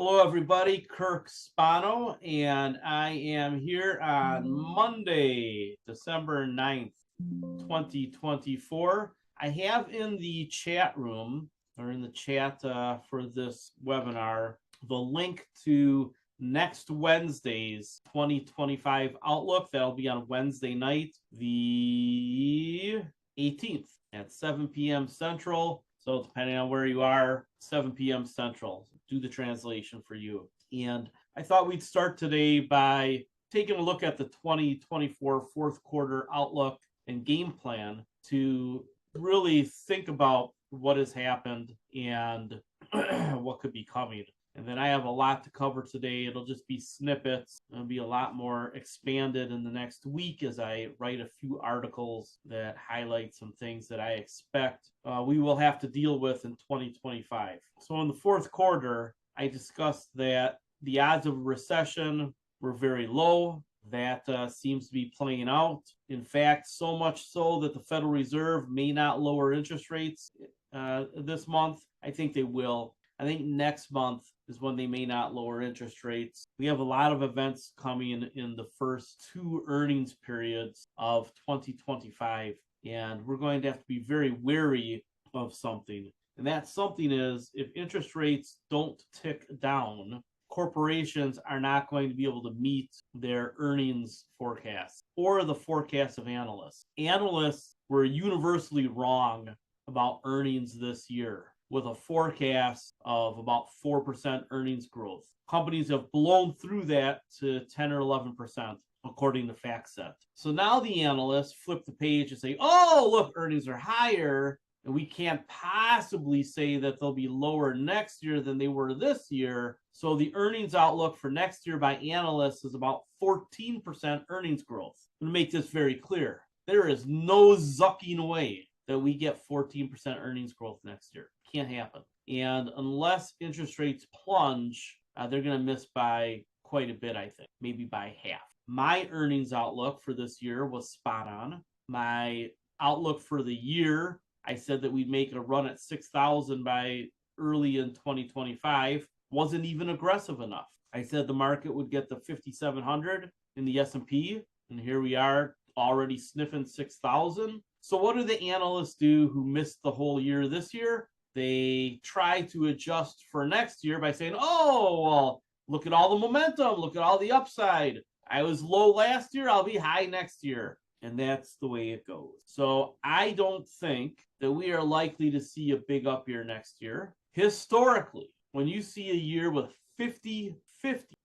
Hello, everybody. Kirk Spano, and I am here on Monday, December 9th, 2024. I have in the chat room, or in the chat for this webinar, the link to next Wednesday's 2025 Outlook. That'll be on Wednesday night, the 18th at 7 p.m. Central. So depending on where you are, 7 p.m. Central. Do the translation for you. And I thought we'd start today by taking a look at the 2024 fourth quarter outlook and game plan to really think about what has happened and what could be coming. And then I have a lot to cover today. It'll just be snippets. It'll be a lot more expanded in the next week as I write a few articles that highlight some things that I expect we will have to deal with in 2025. So in the fourth quarter, I discussed that the odds of a recession were very low. That seems to be playing out. In fact, so much so that the Federal Reserve may not lower interest rates this month. I think they will. I think next month is when they may not lower interest rates. We have a lot of events coming in the first two earnings periods of 2025, and we're going to have to be very wary of something. And that something is, if interest rates don't tick down, corporations are not going to be able to meet their earnings forecasts or the forecasts of analysts. Analysts were universally wrong about earnings this year, with a forecast of about 4% earnings growth. Companies have blown through that to 10 or 11%, according to FactSet. So now the analysts flip the page and say, oh, look, earnings are higher, and we can't possibly say that they'll be lower next year than they were this year. So the earnings outlook for next year by analysts is about 14% earnings growth. I'm going to make this very clear. There is no zucking way that we get 14% earnings growth next year. Can't happen. And unless interest rates plunge, they're going to miss by quite a bit, I think, maybe by half. My earnings outlook for this year was spot on. My outlook for the year, I said that we'd make a run at 6,000 by early in 2025, wasn't even aggressive enough. I said the market would get to 5,700 in the S&P, and here we are already sniffing 6,000. So what do the analysts do who missed the whole year this year? They try to adjust for next year by saying, oh, well, look at all the momentum. Look at all the upside. I was low last year. I'll be high next year. And that's the way it goes. So I don't think that we are likely to see a big up year next year. Historically, when you see a year with 50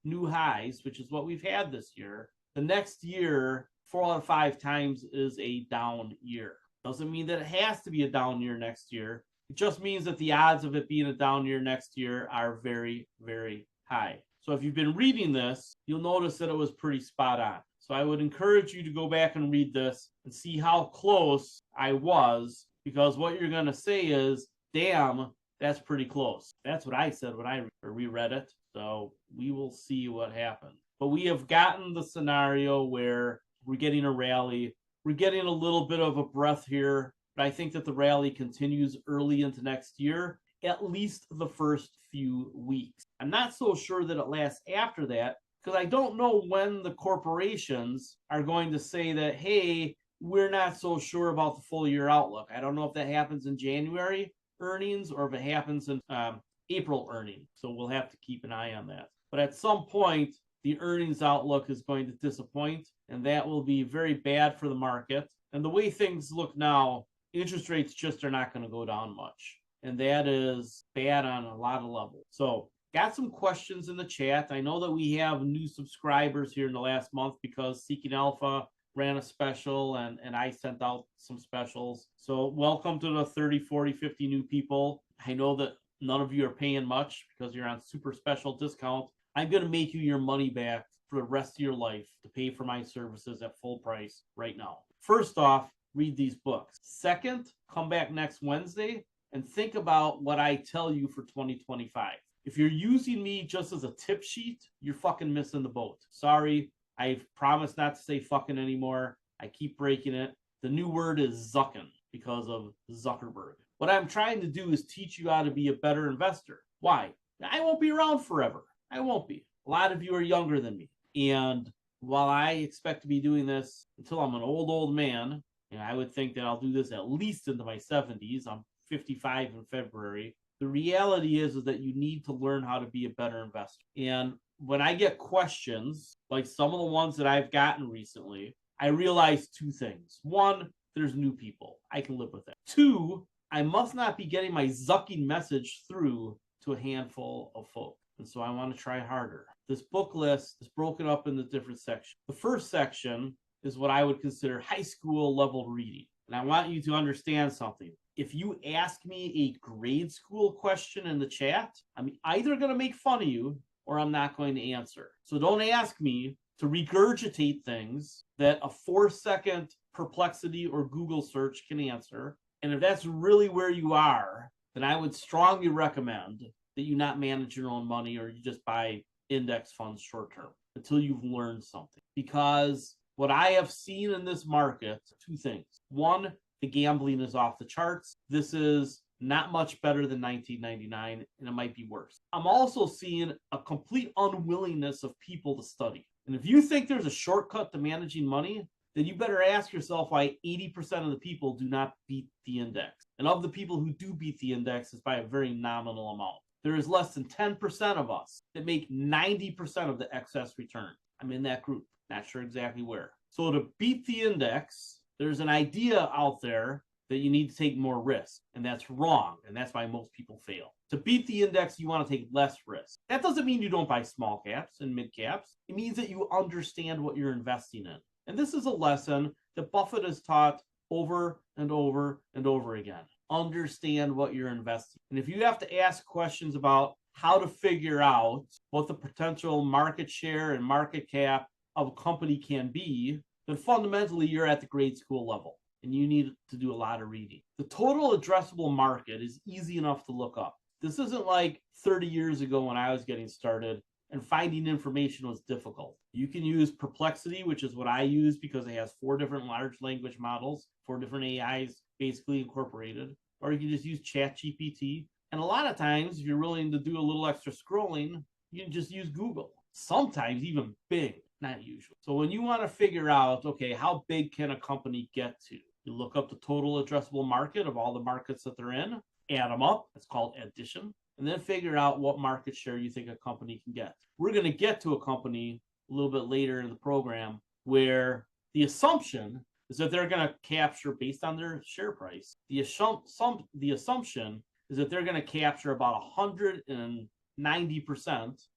new highs, which is what we've had this year, the next year, 4 out of 5 times is a down year. Doesn't mean that it has to be a down year next year. It just means that the odds of it being a down year next year are very, very high. So if you've been reading this, you'll notice that it was pretty spot on. So I would encourage you to go back and read this and see how close I was, because what you're going to say is, damn, that's pretty close. That's what I said when I reread it. So we will see what happens. But we have gotten the scenario where we're getting a rally. We're getting a little bit of a breath here, but I think that the rally continues early into next year, at least the first few weeks. I'm not so sure that it lasts after that, because I don't know when the corporations are going to say that, hey, we're not so sure about the full year outlook. I don't know if that happens in January earnings or if it happens in April earnings. So we'll have to keep an eye on that. But at some point, the earnings outlook is going to disappoint, and that will be very bad for the market. And the way things look now, interest rates just are not going to go down much. And that is bad on a lot of levels. So got some questions in the chat. I know that we have new subscribers here in the last month because Seeking Alpha ran a special and I sent out some specials. So welcome to the 30, 40, 50 new people. I know that none of you are paying much because you're on super special discount. I'm going to make you your money back for the rest of your life to pay for my services at full price right now. First off, read these books. Second, come back next Wednesday and think about what I tell you for 2025. If you're using me just as a tip sheet, you're fucking missing the boat. Sorry, I've promised not to say fucking anymore. I keep breaking it. The new word is zucking because of Zuckerberg. What I'm trying to do is teach you how to be a better investor. Why? I won't be around forever. I won't be. A lot of you are younger than me. And while I expect to be doing this until I'm an old man, and I would think that I'll do this at least into my 70s. I'm 55 in February. The reality is that you need to learn how to be a better investor. And when I get questions, like some of the ones that I've gotten recently, I realize two things. One, there's new people. I can live with that. Two, I must not be getting my zucking message through to a handful of folks. And so I want to try harder. This book list is broken up into different sections. The first section is what I would consider high school level reading. And I want you to understand something. If you ask me a grade school question in the chat, I'm either going to make fun of you or I'm not going to answer. So don't ask me to regurgitate things that a 4-second Perplexity or Google search can answer. And if that's really where you are, then I would strongly recommend that you not manage your own money or you just buy index funds short term until you've learned something. Because what I have seen in this market, two things. One, the gambling is off the charts. This is not much better than 1999, and it might be worse. I'm also seeing a complete unwillingness of people to study. And if you think there's a shortcut to managing money, then you better ask yourself why 80% of the people do not beat the index. And of the people who do beat the index, it's by a very nominal amount. There is less than 10% of us that make 90% of the excess return. I'm in that group, not sure exactly where. So to beat the index, there's an idea out there that you need to take more risk, and that's wrong, and that's why most people fail. To beat the index, you want to take less risk. That doesn't mean you don't buy small caps and mid caps. It means that you understand what you're investing in. And this is a lesson that Buffett has taught over and over and over again. Understand what you're investing. And if you have to ask questions about how to figure out what the potential market share and market cap of a company can be, then fundamentally you're at the grade school level and you need to do a lot of reading. The total addressable market is easy enough to look up. This isn't like 30 years ago when I was getting started and finding information was difficult. You can use Perplexity, which is what I use because it has 4 different large language models, 4 different AIs basically incorporated, or you can just use ChatGPT. And a lot of times, if you're willing to do a little extra scrolling, you can just use Google. Sometimes even Bing, not usual. So when you want to figure out, okay, how big can a company get to? You look up the total addressable market of all the markets that they're in, add them up. It's called addition. And then figure out what market share you think a company can get. We're going to get to a company a little bit later in the program where the assumption is that they're going to capture, based on their share price, the assumption is that they're going to capture about 190%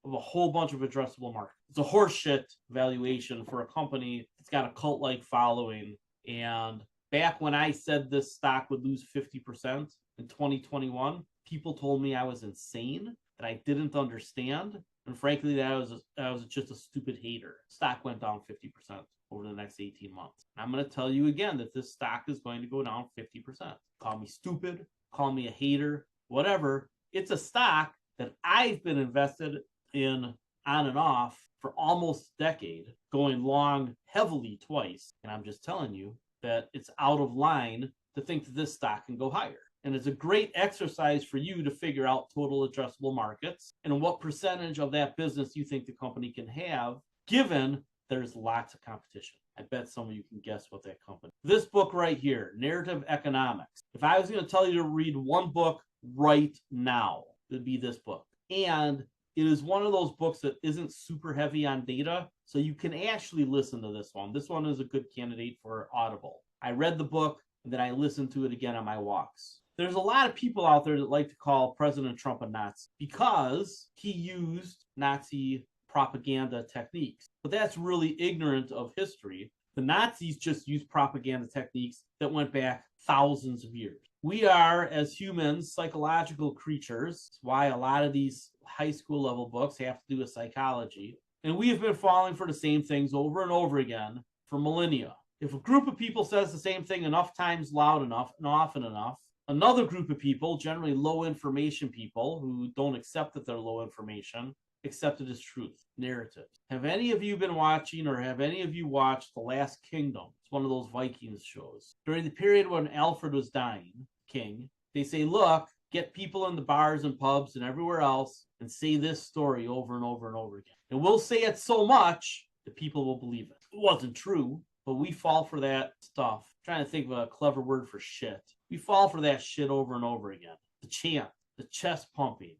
of a whole bunch of addressable market. It's a horseshit valuation for a company that's got a cult-like following. And back when I said this stock would lose 50% in 2021, people told me I was insane, that I didn't understand. And frankly, that I was just a stupid hater. Stock went down 50% over the next 18 months. I'm going to tell you again that this stock is going to go down 50%. Call me stupid, call me a hater, whatever. It's a stock that I've been invested in on and off for almost a decade, going long heavily twice. And I'm just telling you that it's out of line to think that this stock can go higher. And it's a great exercise for you to figure out total addressable markets and what percentage of that business you think the company can have, given there's lots of competition. I bet some of you can guess what that company. This book right here, Narrative Economics. If I was going to tell you to read one book right now, it would be this book. And it is one of those books that isn't super heavy on data, so you can actually listen to this one. This one is a good candidate for Audible. I read the book, and then I listened to it again on my walks. There's a lot of people out there that like to call President Trump a Nazi because he used Nazi propaganda techniques. But that's really ignorant of history. The Nazis just used propaganda techniques that went back thousands of years. We are, as humans, psychological creatures. That's why a lot of these high school level books have to do with psychology. And we have been falling for the same things over and over again for millennia. If a group of people says the same thing enough times, loud enough, and often enough, another group of people, generally low information people who don't accept that they're low information, accept it as truth, narratives. Have any of you been watching or have any of you watched The Last Kingdom? It's one of those Vikings shows. During the period when Alfred was dying, king, they say, look, get people in the bars and pubs and everywhere else and say this story over and over and over again. And we'll say it so much that people will believe it. It wasn't true, but we fall for that stuff. I'm trying to think of a clever word for shit. We fall for that shit over and over again. The chant, the chest pumping,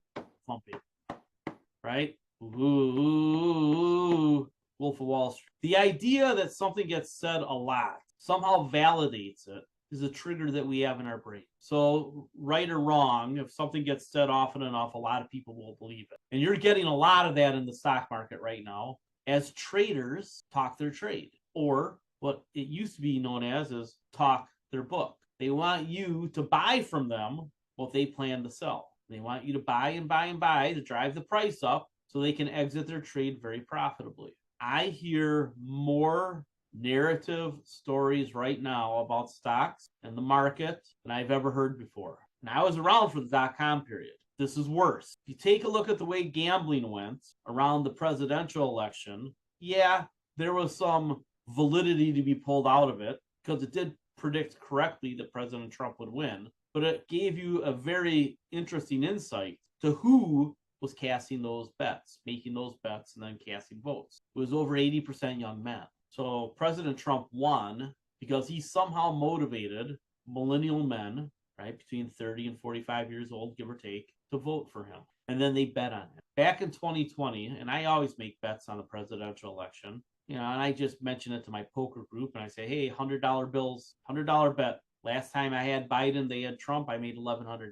right? Ooh, Wolf of Wall Street. The idea that something gets said a lot somehow validates it is a trigger that we have in our brain. So right or wrong, if something gets said often enough, a lot of people will believe it. And you're getting a lot of that in the stock market right now as traders talk their trade, or what it used to be known as is talk their book. They want you to buy from them what they plan to sell. They want you to buy and buy and buy to drive the price up so they can exit their trade very profitably. I hear more narrative stories right now about stocks and the market than I've ever heard before. And I was around for the dot-com period. This is worse. If you take a look at the way gambling went around the presidential election, yeah, there was some validity to be pulled out of it because it did predict correctly that President Trump would win, but it gave you a very interesting insight to who was casting those bets, making those bets, and then casting votes. It was over 80% young men. So President Trump won because he somehow motivated millennial men, right, between 30 and 45 years old, give or take, to vote for him. And then they bet on him. Back in 2020, and I always make bets on the presidential election, and I just mention it to my poker group, and I say, hey, $100 bills, $100 bet. Last time I had Biden, they had Trump, I made $1,100.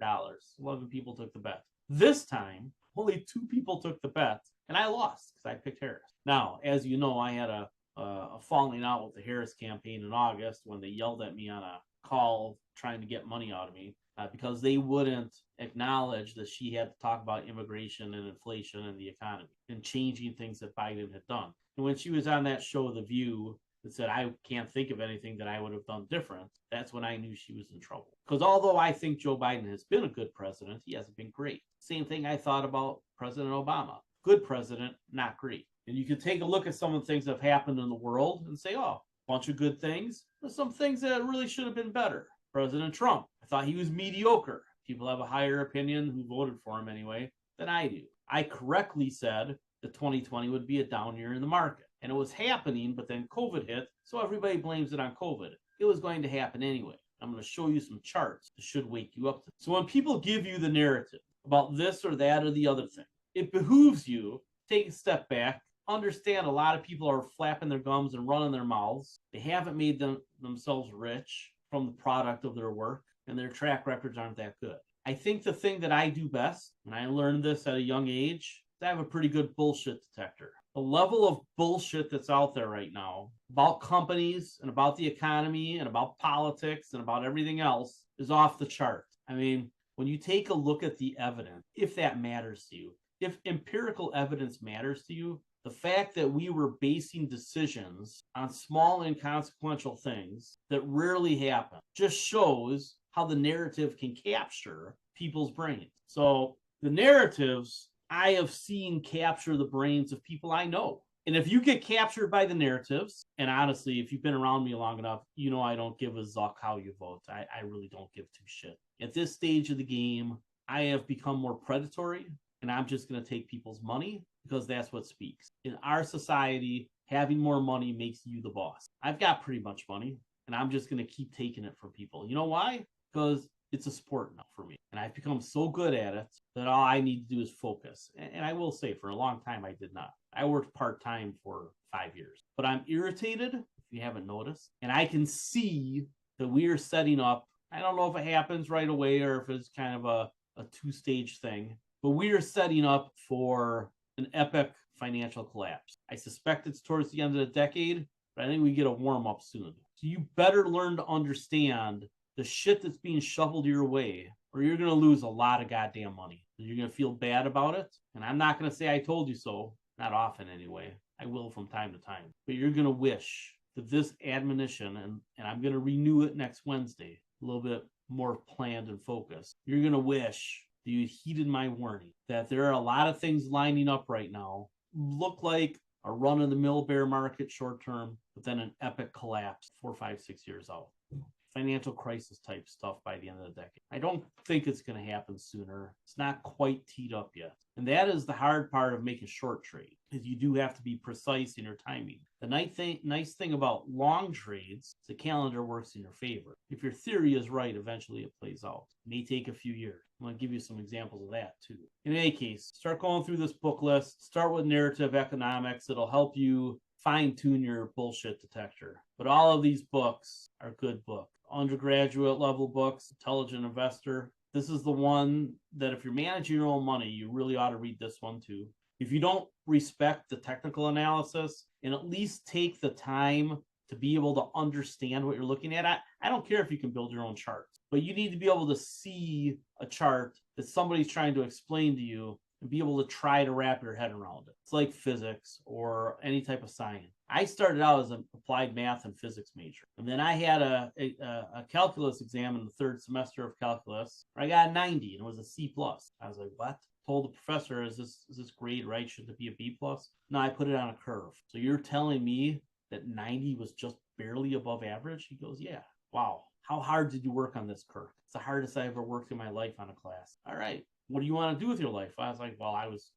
11 people took the bet. This time, only 2 people took the bet, and I lost because I picked Harris. Now, as you know, I had a falling out with the Harris campaign in August when they yelled at me on a call trying to get money out of me because they wouldn't acknowledge that she had to talk about immigration and inflation and the economy and changing things that Biden had done. And when she was on that show, The View, that said, I can't think of anything that I would have done different, that's when I knew she was in trouble. Because although I think Joe Biden has been a good president, he hasn't been great. Same thing I thought about President Obama. Good president, not great. And you can take a look at some of the things that have happened in the world and say, oh, a bunch of good things. There's some things that really should have been better. President Trump, I thought he was mediocre. People have a higher opinion, who voted for him anyway, than I do. I correctly said that 2020 would be a down year in the market. And it was happening, but then COVID hit, so everybody blames it on COVID. It was going to happen anyway. I'm going to show you some charts that should wake you up. So when people give you the narrative about this or that or the other thing, it behooves you to take a step back, understand a lot of people are flapping their gums and running their mouths. They haven't made themselves rich from the product of their work, and their track records aren't that good. I think the thing that I do best, and I learned this at a young age, is I have a pretty good bullshit detector. The level of bullshit that's out there right now about companies and about the economy and about politics and about everything else is off the chart. I mean, when you take a look at the evidence, if that matters to you, if empirical evidence matters to you, the fact that we were basing decisions on small inconsequential things that rarely happen just shows how the narrative can capture people's brains. So the narratives I have seen capture the brains of people I know. And if you get captured by the narratives, and honestly, if you've been around me long enough, you know I don't give a zuck how you vote. I really don't give 2 shit. At this stage of the game, I have become more predatory, and I'm just going to take people's money because that's what speaks. In our society, having more money makes you the boss. I've got pretty much money, and I'm just going to keep taking it from people. You know why? Because it's a sport now for me. And I've become so good at it that all I need to do is focus. And I will say, for a long time, I did not. I worked part-time for 5 years. But I'm irritated, if you haven't noticed. And I can see that we are setting up, I don't know if it happens right away or if it's kind of a 2-stage thing, but we are setting up for an epic financial collapse. I suspect it's towards the end of the decade, but I think we get a warm-up soon. So you better learn to understand the shit that's being shoveled your way, or you're going to lose a lot of goddamn money. You're going to feel bad about it. And I'm not going to say I told you so, not often anyway. I will from time to time. But you're going to wish that this admonition, and I'm going to renew it next Wednesday, a little bit more planned and focused. You're going to wish that you heeded my warning, that there are a lot of things lining up right now, look like a run-of-the-mill bear market short term, but then an epic collapse 4, 5, 6 years out. financial crisis type stuff by the end of the decade. I don't think it's going to happen sooner. It's not quite teed up yet. And that is the hard part of making short trade, is you do have to be precise in your timing. The nice thing about long trades, the calendar works in your favor. If your theory is right, eventually it plays out. It may take a few years. I'm going to give you some examples of that too. In any case, start going through this book list. Start with narrative economics. It'll help you fine-tune your bullshit detector. But all of these books are good books. Undergraduate level books, Intelligent Investor. This is the one that if you're managing your own money, you really ought to read this one too. If you don't respect the technical analysis and at least take the time to be able to understand what you're looking at, I don't care if you can build your own charts, but you need to be able to see a chart that somebody's trying to explain to you and be able to try to wrap your head around it. It's like physics or any type of science. I started out as an applied math and physics major. And then I had a calculus exam in the third semester of calculus where I got a 90 and it was a C+. I was like, what? Told the professor, is this grade right? Should it be a B+? No, I put it on a curve. So you're telling me that 90 was just barely above average? He goes, yeah. Wow. How hard did you work on this curve? It's the hardest I ever worked in my life on a class. All right. What do you want to do with your life? I was like, well, I was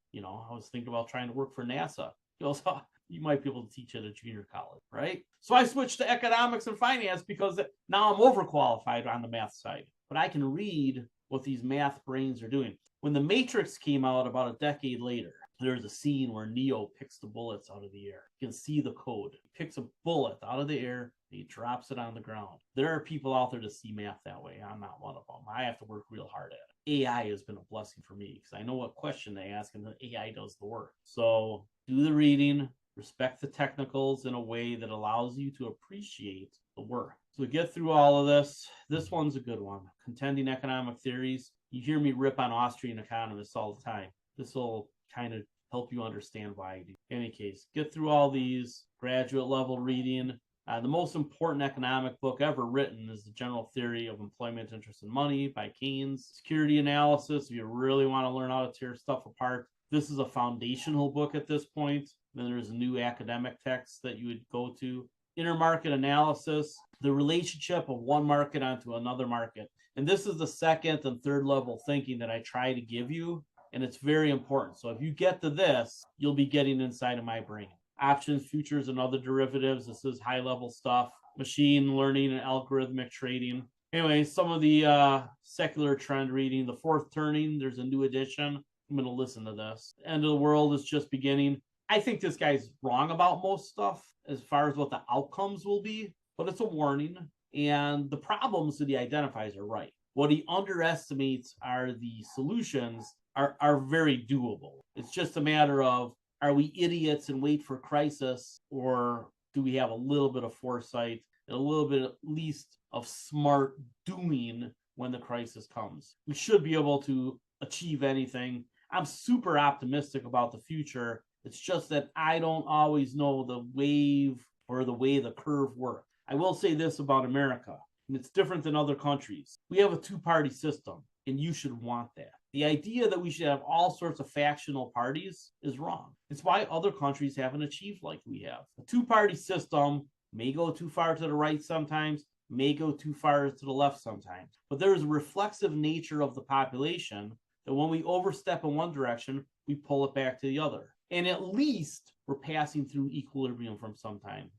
thinking about trying to work for NASA. He goes, oh, you might be able to teach at a junior college, right? So I switched to economics and finance because now I'm overqualified on the math side. But I can read what these math brains are doing. When The Matrix came out about a decade later, there's a scene where Neo picks the bullets out of the air. You can see the code. He picks a bullet out of the air, and he drops it on the ground. There are people out there to see math that way. I'm not one of them. I have to work real hard at it. AI has been a blessing for me because I know what question they ask and the AI does the work. So do the reading, respect the technicals in a way that allows you to appreciate the work. So get through all of this. This one's a good one. Contending economic theories. You hear me rip on Austrian economists all the time. This will kind of help you understand why I do. In any case, get through all these graduate level reading. The most important economic book ever written is The General Theory of Employment, Interest, and Money by Keynes. Security Analysis, if you really want to learn how to tear stuff apart. This is a foundational book at this point. Then there's a new academic text that you would go to. Intermarket Analysis, the relationship of one market onto another market. And this is the second and third level thinking that I try to give you. And it's very important. So if you get to this, you'll be getting inside of my brain. Options, futures, and other derivatives. This is high level stuff. Machine learning and algorithmic trading. Anyway, some of the secular trend reading. The Fourth Turning, there's a new edition. I'm going to listen to this. End of the world is just beginning. I think this guy's wrong about most stuff as far as what the outcomes will be, but it's a warning. And the problems that he identifies are right. What he underestimates are the solutions are very doable. It's just a matter of, are we idiots and wait for crisis, or do we have a little bit of foresight and a little bit at least of smart doing when the crisis comes? We should be able to achieve anything. I'm super optimistic about the future. It's just that I don't always know the wave or the way the curve works. I will say this about America, and it's different than other countries. We have a two-party system, and you should want that. The idea that we should have all sorts of factional parties is wrong. It's why other countries haven't achieved like we have. A two-party system may go too far to the right sometimes, may go too far to the left sometimes. But there is a reflexive nature of the population that when we overstep in one direction, we pull it back to the other. And at least we're passing through equilibrium from time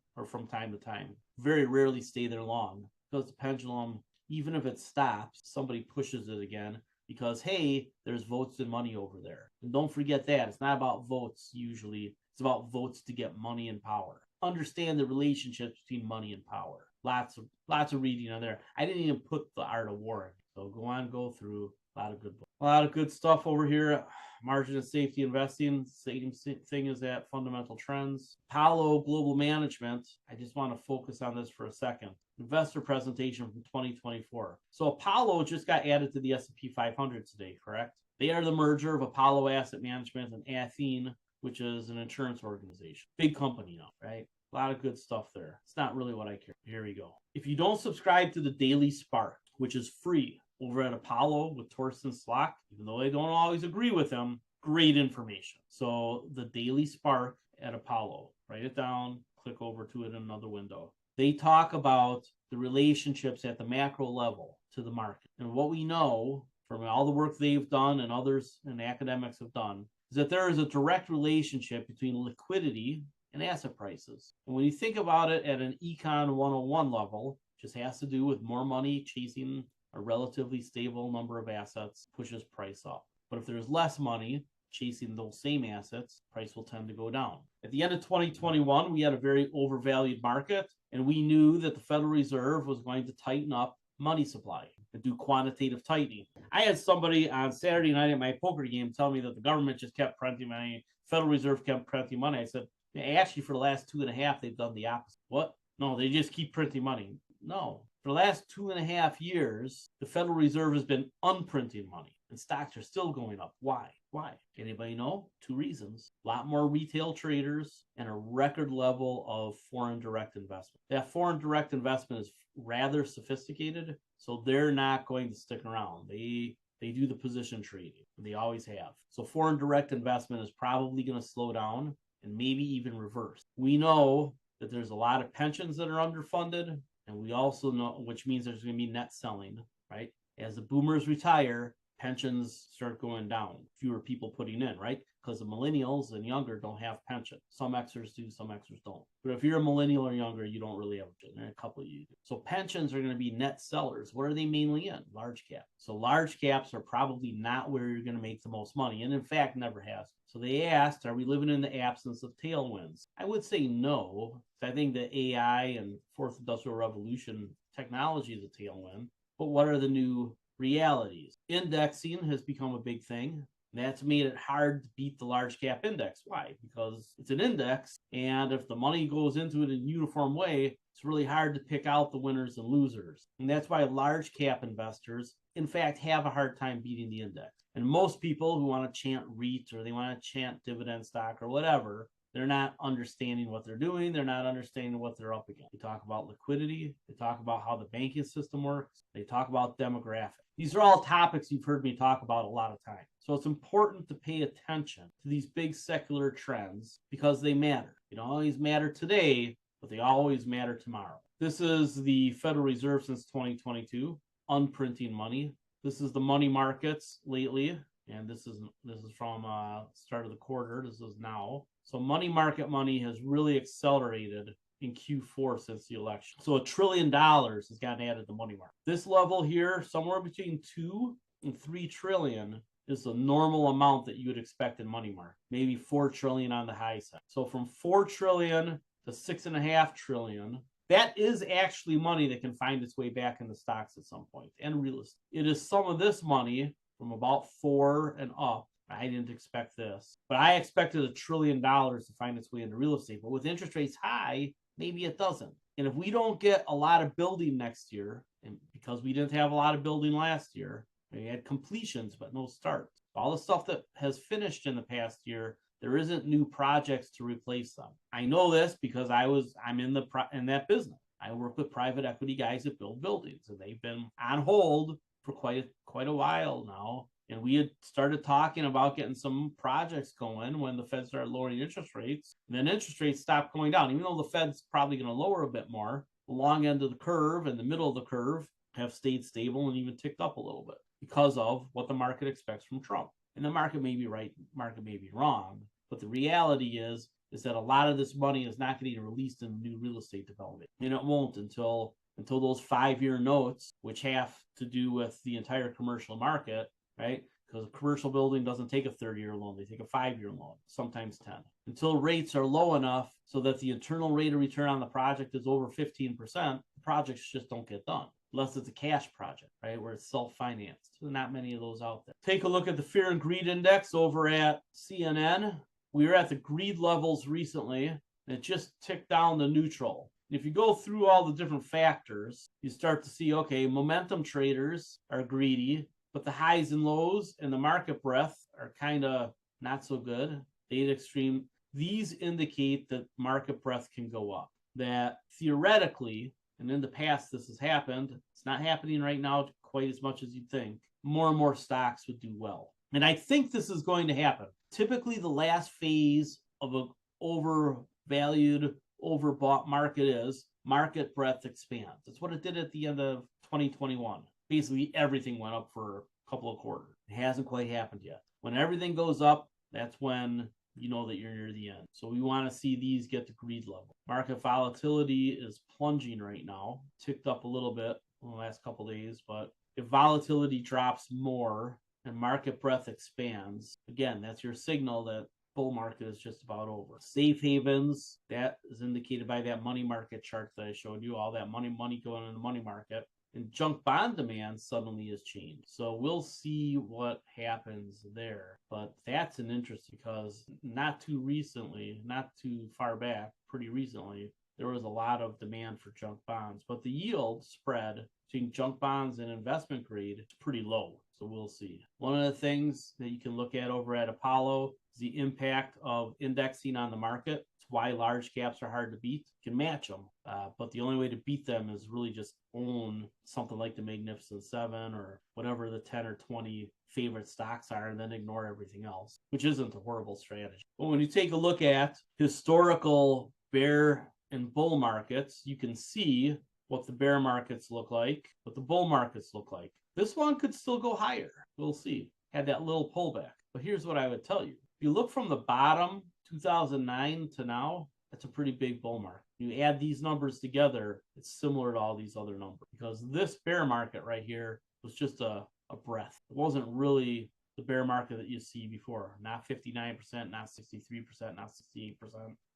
to time. Very rarely stay there long because the pendulum, even if it stops, somebody pushes it again because, hey, there's votes and money over there. And don't forget that. It's not about votes usually. It's about votes to get money and power. Understand the relationships between money and power. Lots of reading on there. I didn't even put The Art of War in. So go through a lot of good books. A lot of good stuff over here. Margin of safety investing. Same thing as that. Fundamental trends. Apollo Global Management. I just want to focus on this for a second. Investor presentation from 2024. So Apollo just got added to the S&P 500 today, correct? They are the merger of Apollo Asset Management and Athene, which is an insurance organization. Big company now, right? A lot of good stuff there. It's not really what I care. Here we go. If you don't subscribe to the Daily Spark, which is free over at Apollo with Torsten Slok, even though I don't always agree with him, great information. So the Daily Spark at Apollo, write it down, click over to it in another window. They talk about the relationships at the macro level to the market. And what we know from all the work they've done and others and academics have done is that there is a direct relationship between liquidity and asset prices. And when you think about it at an Econ 101 level, it just has to do with more money chasing a relatively stable number of assets pushes price up. But if there's less money chasing those same assets, price will tend to go down. At the end of 2021, we had a very overvalued market, and we knew that the Federal Reserve was going to tighten up money supply and do quantitative tightening. I had somebody on Saturday night at my poker game tell me that the government just kept printing money, Federal Reserve kept printing money. I said, actually, for the last 2.5, they've done the opposite. What? No, they just keep printing money. No. For the last 2.5 years, the Federal Reserve has been unprinting money, and stocks are still going up. Why? Why? Anybody know? 2 reasons. A lot more retail traders and a record level of foreign direct investment. That foreign direct investment is rather sophisticated, so they're not going to stick around. They do the position trading. They always have. So foreign direct investment is probably going to slow down and maybe even reverse. We know that there's a lot of pensions that are underfunded, and we also know, which means there's going to be net selling, right? As the boomers retire, pensions start going down. Fewer people putting in, right? Because the millennials and younger don't have pension. Some Xers do, some Xers don't. But if you're a millennial or younger, you don't really have a pension. A couple of you do. So pensions are going to be net sellers. What are they mainly in? Large cap. So large caps are probably not where you're going to make the most money, and in fact, never has. So they asked, are we living in the absence of tailwinds? I would say no. I think that AI and fourth industrial revolution technology is a tailwind. But what are the new realities? Indexing has become a big thing. That's made it hard to beat the large cap index. Why? Because it's an index, and if the money goes into it in a uniform way, it's really hard to pick out the winners and losers. And that's why large cap investors, in fact, have a hard time beating the index. And most people who want to chant REIT or they want to chant dividend stock or whatever, they're not understanding what they're doing. They're not understanding what they're up against. They talk about liquidity. They talk about how the banking system works. They talk about demographics. These are all topics you've heard me talk about a lot of times. So it's important to pay attention to these big secular trends because they matter. They don't always matter today, but they always matter tomorrow. This is the Federal Reserve since 2022, unprinting money. This is the money markets lately, and this is from start of the quarter. This is now. So money market money has really accelerated in Q4 since the election. So $1 trillion has gotten added to money market. This level here, somewhere between 2 and 3 trillion, is the normal amount that you would expect in money market. Maybe 4 trillion on the high side. So from 4 trillion to 6.5 trillion, that is actually money that can find its way back into stocks at some point and real estate. It is some of this money from about 4 and up. I didn't expect this, but I expected $1 trillion to find its way into real estate. But with interest rates high, maybe it doesn't. And if we don't get a lot of building next year, and because we didn't have a lot of building last year, we had completions, but no starts. All the stuff that has finished in the past year, there isn't new projects to replace them. I know this because I'm in that business. I work with private equity guys that build buildings, and they've been on hold for quite a while now. And we had started talking about getting some projects going when the Fed started lowering interest rates. And then interest rates stopped going down. Even though the Fed's probably going to lower a bit more, the long end of the curve and the middle of the curve have stayed stable and even ticked up a little bit because of what the market expects from Trump. And the market may be right, market may be wrong. But the reality is that a lot of this money is not going to get released in new real estate development. And it won't until those 5-year notes, which have to do with the entire commercial market, right? Because a commercial building doesn't take a 30-year loan. They take a 5-year loan, sometimes 10. Until rates are low enough so that the internal rate of return on the project is over 15%, the projects just don't get done. Unless it's a cash project, right, where it's self-financed. There's not many of those out there. Take a look at the Fear and Greed Index over at CNN. We were at the greed levels recently, and it just ticked down to neutral. If you go through all the different factors, you start to see, okay, momentum traders are greedy, but the highs and lows and the market breadth are kind of not so good. Data extreme. These indicate that market breadth can go up. That theoretically, and in the past this has happened, it's not happening right now quite as much as you'd think, more and more stocks would do well. And I think this is going to happen. Typically, the last phase of an overvalued, overbought market is market breadth expands. That's what it did at the end of 2021. Basically, everything went up for a couple of quarters. It hasn't quite happened yet. When everything goes up, that's when you know that you're near the end. So we want to see these get to greed level. Market volatility is plunging right now, ticked up a little bit in the last couple of days, but if volatility drops more and market breadth expands, again, that's your signal that bull market is just about over. Safe havens, that is indicated by that money market chart that I showed you, all that money going in the money market. And junk bond demand suddenly has changed. So we'll see what happens there. But that's an interest because not too far back, pretty recently, there was a lot of demand for junk bonds. But the yield spread between junk bonds and investment grade is pretty low. So we'll see. One of the things that you can look at over at Apollo is the impact of indexing on the market. It's why large caps are hard to beat. You can match them, but the only way to beat them is really just own something like the Magnificent Seven or whatever the 10 or 20 favorite stocks are, and then ignore everything else, which isn't a horrible strategy. But when you take a look at historical bear and bull markets, you can see what the bear markets look like, what the bull markets look like. This one could still go higher. We'll see. Had that little pullback. But here's what I would tell you. If you look from the bottom, 2009 to now, that's a pretty big bull market. You add these numbers together, it's similar to all these other numbers. Because this bear market right here was just a breath. It wasn't really the bear market that you see before. Not 59%, not 63%, not 68%,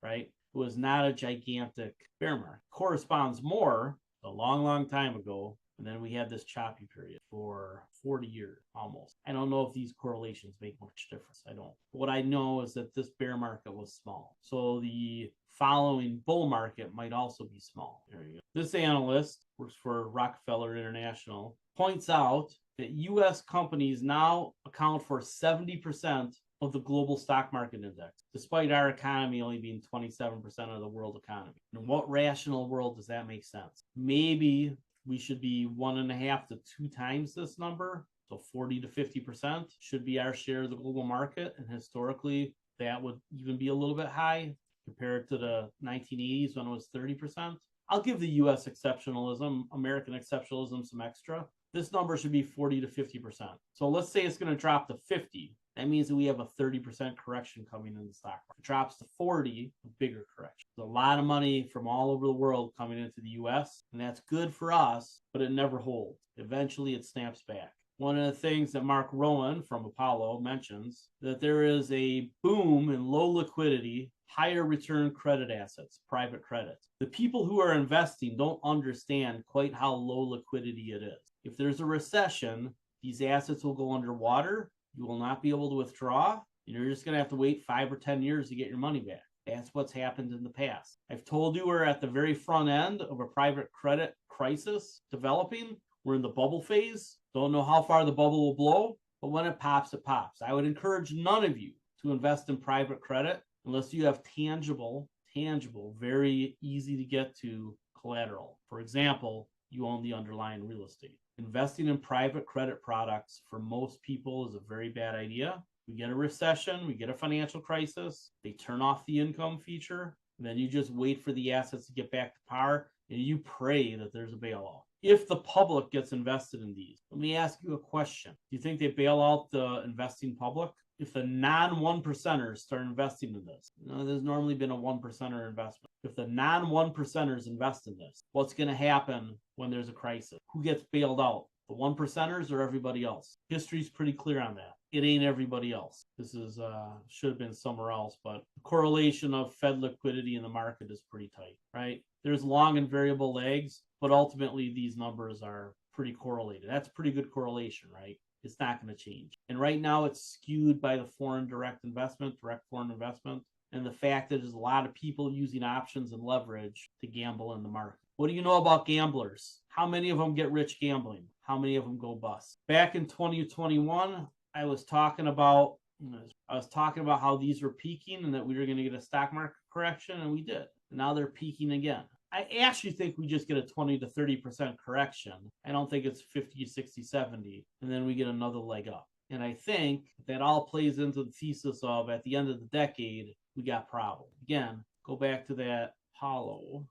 right? It was not a gigantic bear market. Corresponds more a long time ago. And then we had this choppy period for 40 years almost. I don't know if these correlations make much difference. I don't. What I know is that this bear market was small. So the following bull market might also be small. There you go. This analyst works for Rockefeller International, points out that U.S. companies now account for 70% of the global stock market index, despite our economy only being 27% of the world economy. In what rational world does that make sense? Maybe we should be 1.5 to 2 times this number. So 40 to 50% should be our share of the global market. And historically, that would even be a little bit high compared to the 1980s when it was 30%. I'll give the U.S. exceptionalism, American exceptionalism, some extra. This number should be 40 to 50%. So let's say it's going to drop to 50. That means that we have a 30% correction coming in the stock market. If it drops to 40, a bigger correction. There's a lot of money from all over the world coming into the U.S., and that's good for us, but it never holds. Eventually, it snaps back. One of the things that Mark Rowan from Apollo mentions, that there is a boom in low liquidity, higher return credit assets, private credit. The people who are investing don't understand quite how low liquidity it is. If there's a recession, these assets will go underwater. You will not be able to withdraw. You're just going to have to wait 5 or 10 years to get your money back. That's what's happened in the past. I've told you we're at the very front end of a private credit crisis developing. We're in the bubble phase. Don't know how far the bubble will blow, but when it pops, it pops. I would encourage none of you to invest in private credit unless you have tangible, very easy to get to collateral. For example, you own the underlying real estate. Investing in private credit products for most people is a very bad idea. We get a recession, we get a financial crisis, they turn off the income feature, and then you just wait for the assets to get back to par, and you pray that there's a bailout. If the public gets invested in these, let me ask you a question. Do you think they bail out the investing public? If the non-1 percenters start investing in this, there's normally been a 1 percenter investment. If the non-1 percenters invest in this, what's going to happen when there's a crisis? Who gets bailed out? The 1 percenters or everybody else? History's pretty clear on that. It ain't everybody else. This is should have been somewhere else, but the correlation of Fed liquidity in the market is pretty tight, right? There's long and variable lags, but ultimately these numbers are pretty correlated. That's pretty good correlation, right? It's not going to change. And right now it's skewed by the foreign direct foreign investment, and the fact that there's a lot of people using options and leverage to gamble in the market. What do you know about gamblers? How many of them get rich gambling? How many of them go bust? Back in 2021, I was talking about how these were peaking and that we were going to get a stock market correction, and we did. And now they're peaking again. I actually think we just get a 20 to 30% correction. I don't think it's 50, 60, 70, and then we get another leg up. And I think that all plays into the thesis of at the end of the decade, we got problems. Again, go back to that Apollo.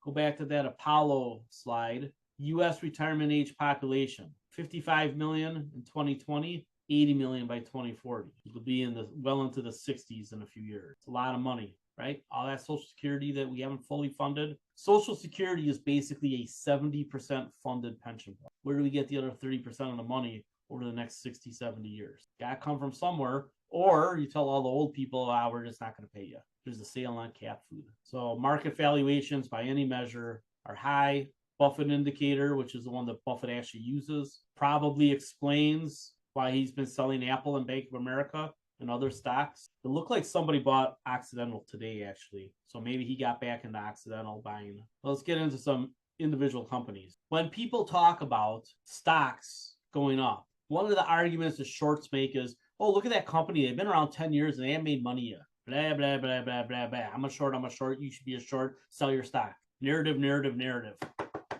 Go back to that Apollo slide. U.S. retirement age population, 55 million in 2020, 80 million by 2040. It'll be in the well into the 60s in a few years. It's a lot of money, right? All that Social Security that we haven't fully funded. Social Security is basically a 70% funded pension plan. Where do we get the other 30% of the money over the next 60, 70 years? Got to come from somewhere. Or you tell all the old people, we're just not going to pay you. There's a sale on cat food. So market valuations by any measure are high. Buffett indicator, which is the one that Buffett actually uses, probably explains why he's been selling Apple and Bank of America and other stocks. It looked like somebody bought Occidental today, actually. So maybe he got back into Occidental buying. Let's get into some individual companies. When people talk about stocks going up, one of the arguments the shorts make is, oh, look at that company. They've been around 10 years and they haven't made money yet. Blah, blah, blah, blah, blah, blah. I'm a short. You should be a short. Sell your stock. Narrative.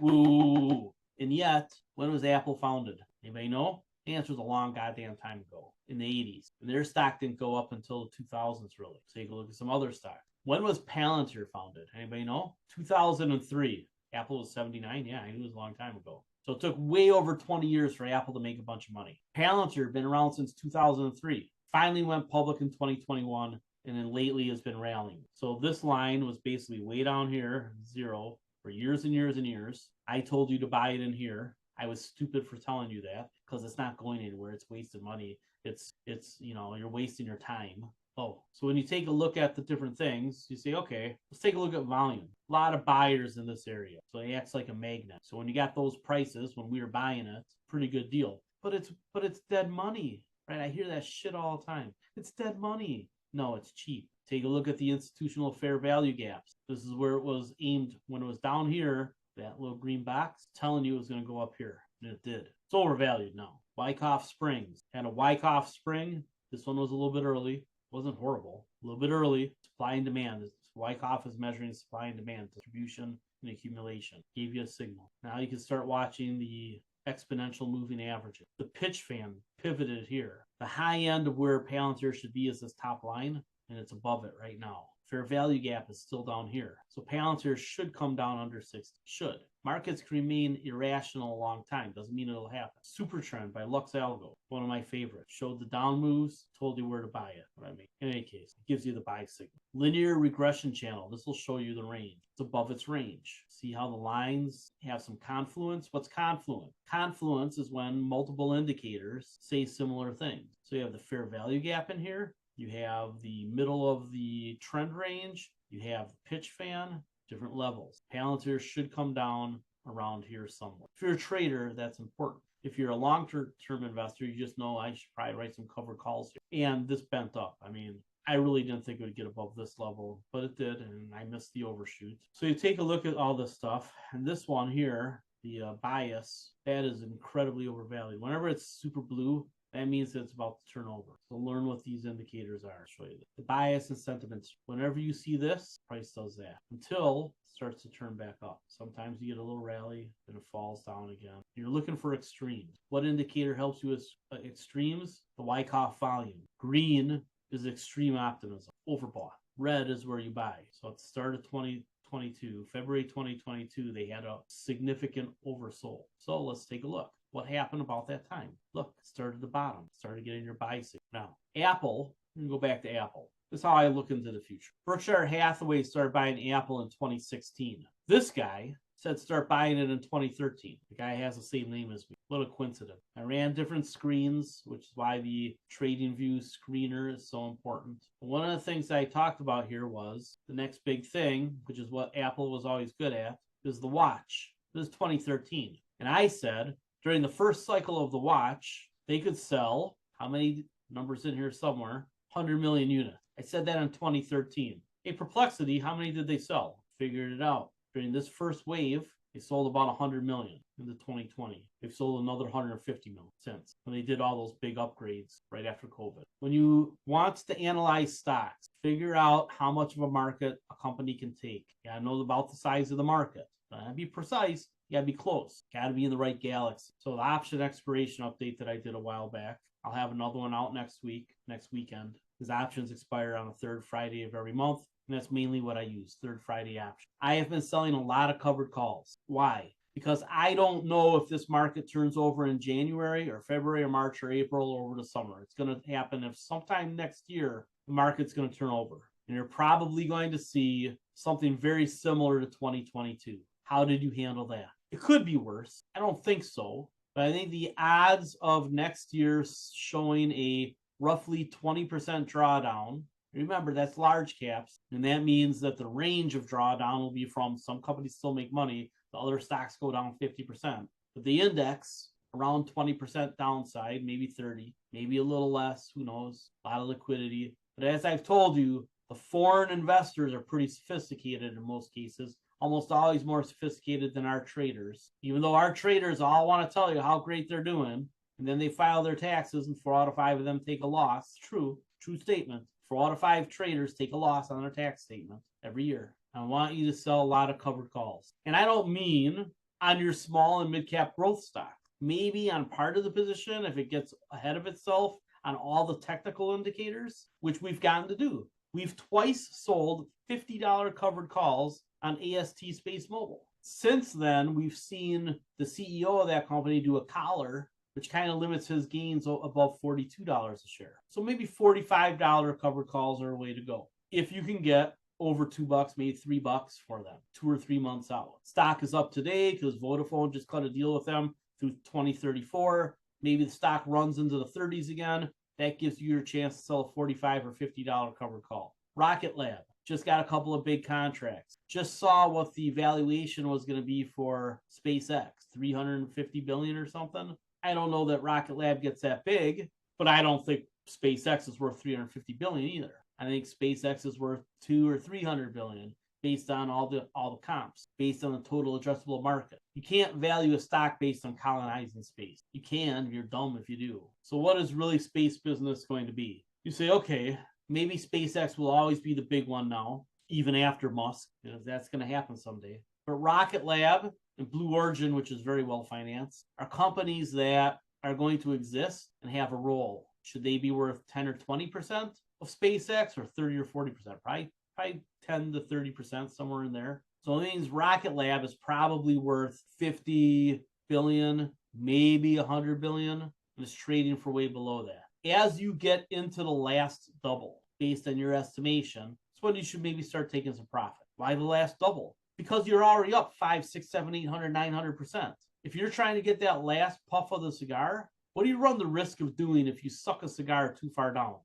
Ooh. And yet, when was Apple founded? Anybody know? The answer is a long goddamn time ago, in the 80s. And their stock didn't go up until the 2000s, really. So you can look at some other stock. When was Palantir founded? Anybody know? 2003. Apple was 79. Yeah, I knew it was a long time ago. So it took way over 20 years for Apple to make a bunch of money. Palantir been around since 2003. Finally went public in 2021, and then lately has been rallying. So this line was basically way down here, zero, for years and years and years. I told you to buy it in here. I was stupid for telling you that because it's not going anywhere. It's wasted money. It's you're wasting your time. Oh, so when you take a look at the different things, you say, okay, let's take a look at volume. A lot of buyers in this area. So it acts like a magnet. So when you got those prices, when we were buying it, pretty good deal. But it's dead money, right? I hear that shit all the time. It's dead money. No, it's cheap. Take a look at the institutional fair value gaps. This is where it was aimed when it was down here, that little green box, telling you it was going to go up here. And it did. It's overvalued now. Wyckoff Springs. Had a Wyckoff Spring. This one was a little bit early. Wasn't horrible. A little bit early. Supply and demand. Wyckoff is measuring supply and demand, distribution and accumulation. Gave you a signal. Now you can start watching the exponential moving averages. The pitch fan pivoted here. The high end of where Palantir should be is this top line, and it's above it right now. Fair value gap is still down here. So Palantir should come down under 60. Should. Markets can remain irrational a long time. Doesn't mean it'll happen. Super Trend by Lux Algo, one of my favorites. Showed the down moves, told you where to buy it. What I mean. In any case, it gives you the buy signal. Linear regression channel. This will show you the range. It's above its range. See how the lines have some confluence? What's confluent? Confluence is when multiple indicators say similar things. So you have the fair value gap in here. You have the middle of the trend range. You have the pitch fan, different levels. Palantir should come down around here somewhere. If you're a trader, that's important. If you're a long-term investor, you just know I should probably write some covered calls here. And this bent up. I mean, I really didn't think it would get above this level, but it did, and I missed the overshoot. So you take a look at all this stuff, and this one here, the bias, that is incredibly overvalued. Whenever it's super blue, that means that it's about to turn over. So learn what these indicators are. I'll show you this. The bias and sentiments. Whenever you see this, price does that until it starts to turn back up. Sometimes you get a little rally, then it falls down again. You're looking for extremes. What indicator helps you with extremes? The Wyckoff volume. Green is extreme optimism, overbought. Red is where you buy. So at the start of 2022, February 2022, they had a significant oversold. So let's take a look. What happened about that time? Look, it started at the bottom, started getting your buy signal. Now, Apple, we can go back to Apple. This is how I look into the future. Berkshire Hathaway started buying Apple in 2016. This guy said start buying it in 2013. The guy has the same name as me. What a coincidence. I ran different screens, which is why the TradingView screener is so important. One of the things I talked about here was the next big thing, which is what Apple was always good at, is the watch. This is 2013. And I said, during the first cycle of the watch, they could sell, how many numbers in here somewhere? 100 million units. I said that in 2013. A perplexity, how many did they sell? Figured it out. During this first wave, they sold about 100 million into 2020. They've sold another 150 million since when they did all those big upgrades right after COVID. When you want to analyze stocks, figure out how much of a market a company can take. You gotta know about the size of the market. Gotta be precise. You gotta be close. Gotta be in the right galaxy. So the option expiration update that I did a while back, I'll have another one out next weekend. His options expire on the third Friday of every month. And that's mainly what I use, third Friday option. I have been selling a lot of covered calls. Why? Because I don't know if this market turns over in January or February or March or April or over the summer. It's going to happen if sometime next year the market's going to turn over. And you're probably going to see something very similar to 2022. How did you handle that? It could be worse. I don't think so. But I think the odds of next year showing a roughly 20% drawdown, remember that's large caps, and that means that the range of drawdown will be from some companies still make money, the other stocks go down 50%. But the index, around 20% downside, maybe 30, maybe a little less, who knows, a lot of liquidity. But as I've told you, the foreign investors are pretty sophisticated in most cases, almost always more sophisticated than our traders. Even though our traders all want to tell you how great they're doing, and then they file their taxes and 4 out of 5 of them take a loss. True statement. 4 out of 5 traders take a loss on their tax statement every year. I want you to sell a lot of covered calls. And I don't mean on your small and mid-cap growth stock. Maybe on part of the position if it gets ahead of itself on all the technical indicators, which we've gotten to do. We've twice sold $50 covered calls on AST Space Mobile. Since then, we've seen the CEO of that company do a collar, which kind of limits his gains above $42 a share. So maybe $45 covered calls are a way to go. If you can get over $2, maybe $3 for them, 2 or 3 months out. Stock is up today because Vodafone just cut a deal with them through 2034. Maybe the stock runs into the 30s again. That gives you your chance to sell a $45 or $50 covered call. Rocket Lab just got a couple of big contracts. Just saw what the valuation was going to be for SpaceX, $350 billion or something. I don't know that Rocket Lab gets that big, but I don't think SpaceX is worth $350 billion either. I think SpaceX is worth $200 or $300 billion based on all the comps, based on the total addressable market. You can't value a stock based on colonizing space. You can, you're dumb if you do. So what is really space business going to be? You say, okay, maybe SpaceX will always be the big one now, even after Musk, because that's going to happen someday. But Rocket Lab and Blue Origin, which is very well financed, are companies that are going to exist and have a role. Should they be worth 10 or 20% of SpaceX or 30 or 40%? Probably 10 to 30%, somewhere in there. So it means Rocket Lab is probably worth 50 billion, maybe 100 billion, and it's trading for way below that. As you get into the last double, based on your estimation, that's when you should maybe start taking some profit. Why the last double? Because you're already up 5, 6, 7, 800, 900%. If you're trying to get that last puff of the cigar, what do you run the risk of doing if you suck a cigar too far down?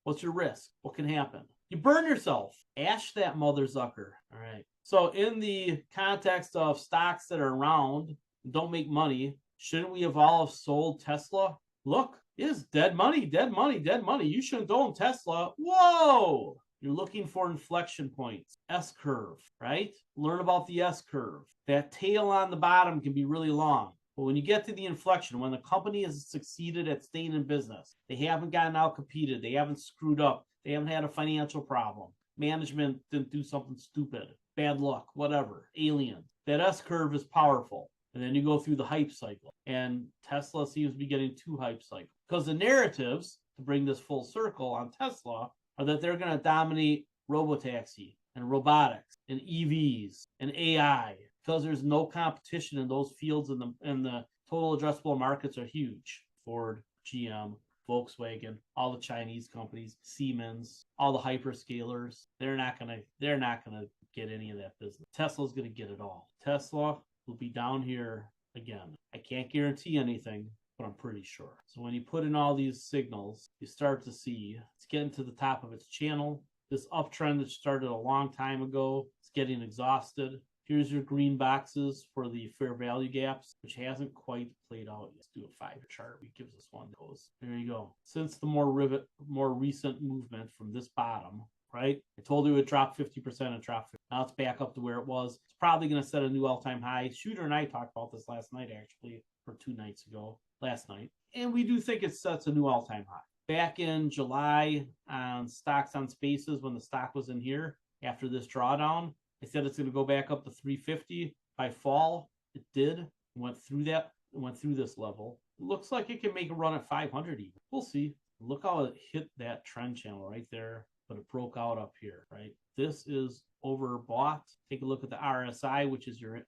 What's your risk? What can happen? You burn yourself. Ash that mother zucker. All right. So in the context of stocks that are around and don't make money, shouldn't we have all sold Tesla? Look, it is dead money, dead money, dead money. You shouldn't own Tesla. Whoa! You're looking for inflection points. S-curve, right? Learn about the S-curve. That tail on the bottom can be really long. But when you get to the inflection, when the company has succeeded at staying in business, they haven't gotten out-competed, they haven't screwed up, they haven't had a financial problem, management didn't do something stupid, bad luck, whatever, alien. That S-curve is powerful. And then you go through the hype cycle. And Tesla seems to be getting 2 hype cycles. Because the narratives, to bring this full circle on Tesla, are that they're going to dominate robotaxi and robotics and EVs and AI. Because there's no competition in those fields, and the total addressable markets are huge. Ford, GM, Volkswagen, all the Chinese companies, Siemens, all the hyperscalers, they're not gonna get any of that business. Tesla's gonna get it all. Tesla will be down here again. I can't guarantee anything, but I'm pretty sure. So when you put in all these signals, you start to see it's getting to the top of its channel. This uptrend that started a long time ago, it's getting exhausted. Here's your green boxes for the fair value gaps, which hasn't quite played out yet. Let's do a 5 chart. It gives us one of those. There you go. Since the more recent movement from this bottom, right? I told you it dropped 50%. It dropped 50%. Now it's back up to where it was. It's probably going to set a new all-time high. Shooter and I talked about this last night, actually, or 2 nights ago, last night. And we do think it sets a new all-time high. Back in July on Stocks on Spaces, when the stock was in here after this drawdown, I said it's going to go back up to 350 by fall. It did. It went through that. It went through this level. It looks like it can make a run at 500 even. We'll see. Look how it hit that trend channel right there, but it broke out up here, right? this is overbought. Take a look at the RSI, which is your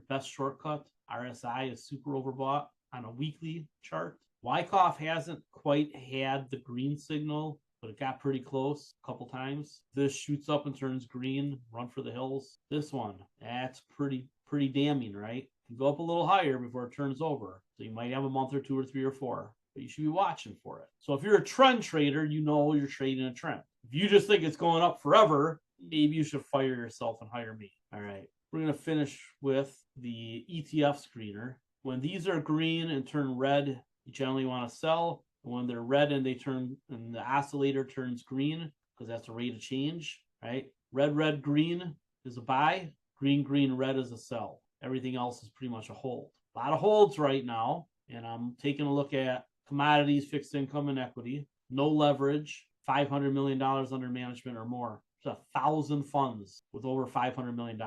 best shortcut. RSI is super overbought on a weekly chart. Wyckoff hasn't quite had the green signal, but it got pretty close a couple times. This shoots up and turns green, run for the hills. This one, that's pretty damning, right? You go up a little higher before it turns over. So you might have a month or 2 or 3 or 4, but you should be watching for it. So if you're a trend trader, you know you're trading a trend. If you just think it's going up forever, maybe you should fire yourself and hire me. All right, we're going to finish with the ETF screener. When these are green and turn red, you generally want to sell. When they're red and the oscillator turns green, because that's a rate of change, right? Red, red, green is a buy. Green, green, red is a sell. Everything else is pretty much a hold. A lot of holds right now, and I'm taking a look at commodities, fixed income, and equity. No leverage, $500 million under management or more. There's 1,000 funds with over $500 million.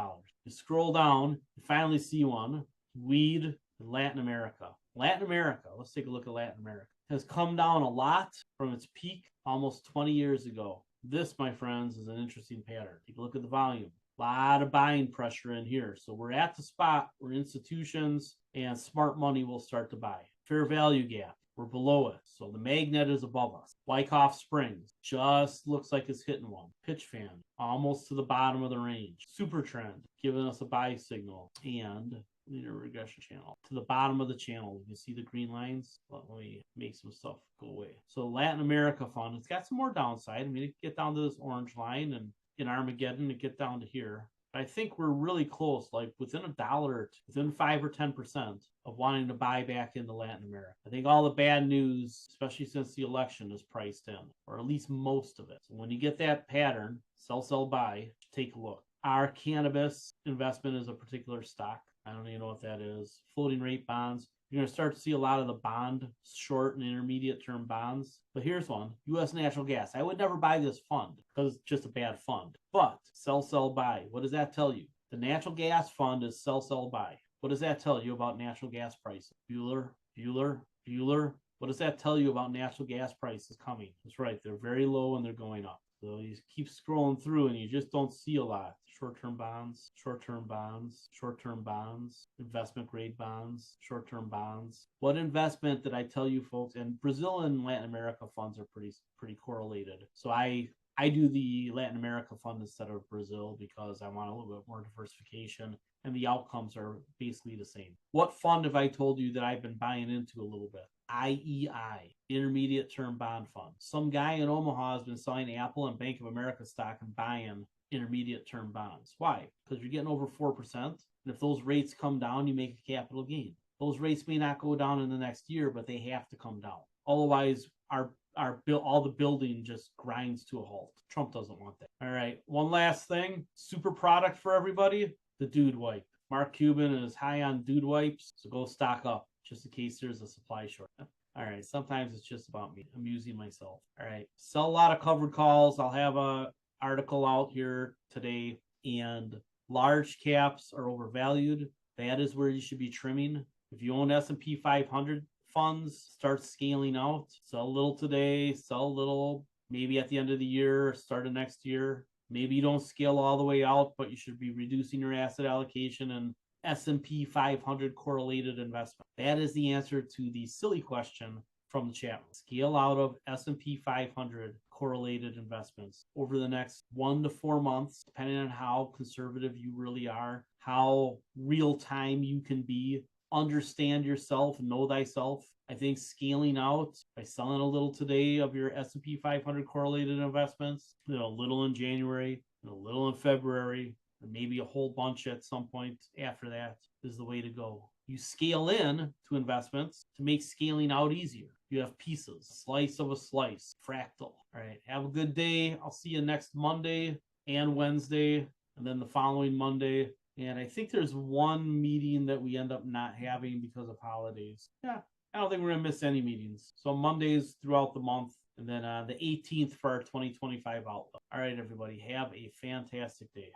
You scroll down, you finally see one, weed in Latin America. Latin America, let's take a look at Latin America, has come down a lot from its peak almost 20 years ago. This, my friends, is an interesting pattern. Take a look at the volume. A lot of buying pressure in here. So we're at the spot where institutions and smart money will start to buy. Fair value gap, we're below it. So the magnet is above us. Wyckoff Springs just looks like it's hitting one. Pitch fan, almost to the bottom of the range. Super trend, giving us a buy signal. And linear regression channel to the bottom of the channel. You can see the green lines. Let me make some stuff go away. So Latin America fund, it's got some more downside. I mean, it get down to this orange line, and in Armageddon to get down to here. But I think we're really close, like within $1, within 5 or 10% of wanting to buy back into Latin America. I think all the bad news, especially since the election, is priced in, or at least most of it. So when you get that pattern, sell, sell, buy, take a look. Our cannabis investment is a particular stock. I don't even know what that is. Floating rate bonds. You're going to start to see a lot of the bond, short and intermediate term bonds. But here's one, U.S. natural gas. I would never buy this fund because it's just a bad fund. But sell, sell, buy. What does that tell you? The natural gas fund is sell, sell, buy. What does that tell you about natural gas prices? Bueller. What does that tell you about natural gas prices coming? That's right. They're very low and they're going up. So you keep scrolling through and you just don't see a lot. Short-term bonds, short-term bonds, short-term bonds, investment grade bonds, short-term bonds. What investment did I tell you folks? And Brazil and Latin America funds are pretty correlated. So I do the Latin America fund instead of Brazil because I want a little bit more diversification and the outcomes are basically the same. What fund have I told you that I've been buying into a little bit? IEI, Intermediate Term Bond Fund. Some guy in Omaha has been selling Apple and Bank of America stock and buying intermediate term bonds. Why? Because you're getting over 4%. And if those rates come down, you make a capital gain. Those rates may not go down in the next year, but they have to come down. Otherwise, all the building just grinds to a halt. Trump doesn't want that. All right, one last thing. Super product for everybody, the Dude Wipe. Mark Cuban is high on Dude Wipes, so go stock up just in case there's a supply short. All right, sometimes it's just about me amusing myself. All right, sell a lot of covered calls. I'll have a article out here today, and large caps are overvalued. That is where you should be trimming. If you own S&P 500 funds, start scaling out. Sell a little today, sell a little maybe at the end of the year, start of next year. Maybe you don't scale all the way out, but you should be reducing your asset allocation and S&P 500 correlated investment. That is the answer to the silly question from the chat. Scale out of S&P 500 correlated investments over the next 1 to 4 months, depending on how conservative you really are, how real time you can be, understand yourself, know thyself. I think scaling out by selling a little today of your S&P 500 correlated investments, a little in January, a little in February, and maybe a whole bunch at some point after that is the way to go. You scale in to investments to make scaling out easier. You have pieces, slice of a slice, fractal. All right, have a good day. I'll see you next Monday and Wednesday, and then the following Monday. And I think there's one meeting that we end up not having because of holidays. Yeah, I don't think we're going to miss any meetings. So Mondays throughout the month, and then the 18th for our 2025 outlook. All right, everybody, have a fantastic day.